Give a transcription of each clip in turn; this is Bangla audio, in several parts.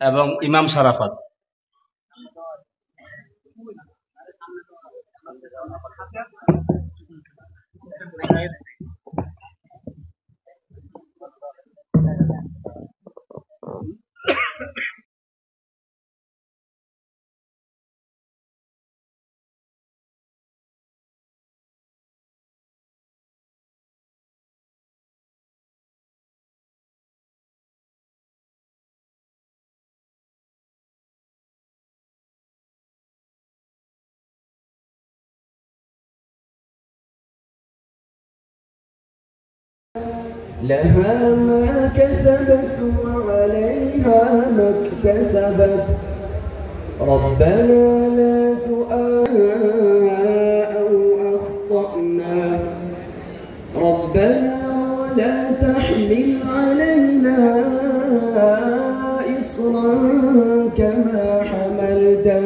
এবং ইমাম শারাফাত। لها ما كسبت وعليها ما اكتسبت ربنا لا تؤاخذنا أو أخطأنا ربنا ولا تحمل علينا إصرا كما حملته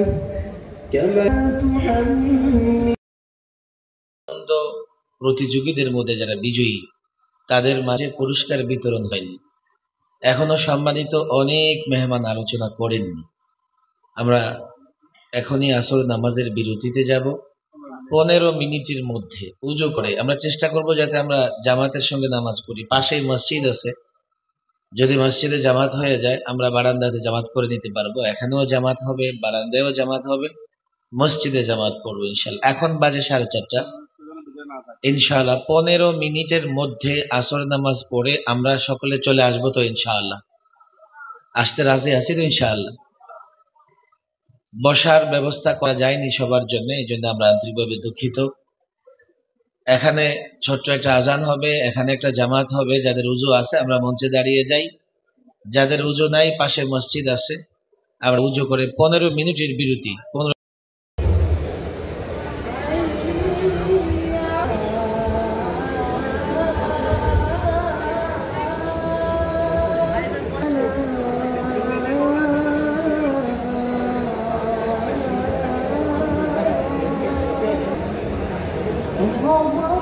كما تحمل প্রতিযোগীদের মধ্যে যারা বিজয়ী তাদের মাঝে পুরস্কার বিতরণ হয়নি। এখনো সম্মানিত অনেক মেহমান আলোচনা করেননি। আমরা এখনই আসর নামাজের বিরতিতে যাব। 15 মিনিটের মধ্যে উজু করে আমরা চেষ্টা করব যাতে আমরা জামাতের সঙ্গে নামাজ পড়ি। পাশেই মসজিদ আছে, যদি মসজিদে জামাত হয়ে যায় আমরা বারান্দাতে জামাত করে নিতে পারবো। এখানেও জামাত হবে, বারান্দায়ও জামাত হবে, মসজিদে জামাত পড়বো ইনশাল্লাহ। এখন বাজে 4:30। ইনশাআল্লাহ 15 মিনিটের মধ্যে আসর নামাজ পড়ে আমরা সকলে চলে আসবো তো ইনশাআল্লাহ। আসতে রাজি আছি তো ইনশাআল্লাহ? বসার ব্যবস্থা করা যায়নি সবার জন্য, এই জন্য আমরা আন্তরিকভাবে দুঃখিত। এখানে ছোট্ট একটা আজান হবে, এখানে একটা জামাত হবে। যাদের উজু আছে আমরা মঞ্চে দাঁড়িয়ে যাই, যাদের উজু নাই পাশে মসজিদ আছে, আমরা উজু করে 15 মিনিটের বিরতি। الله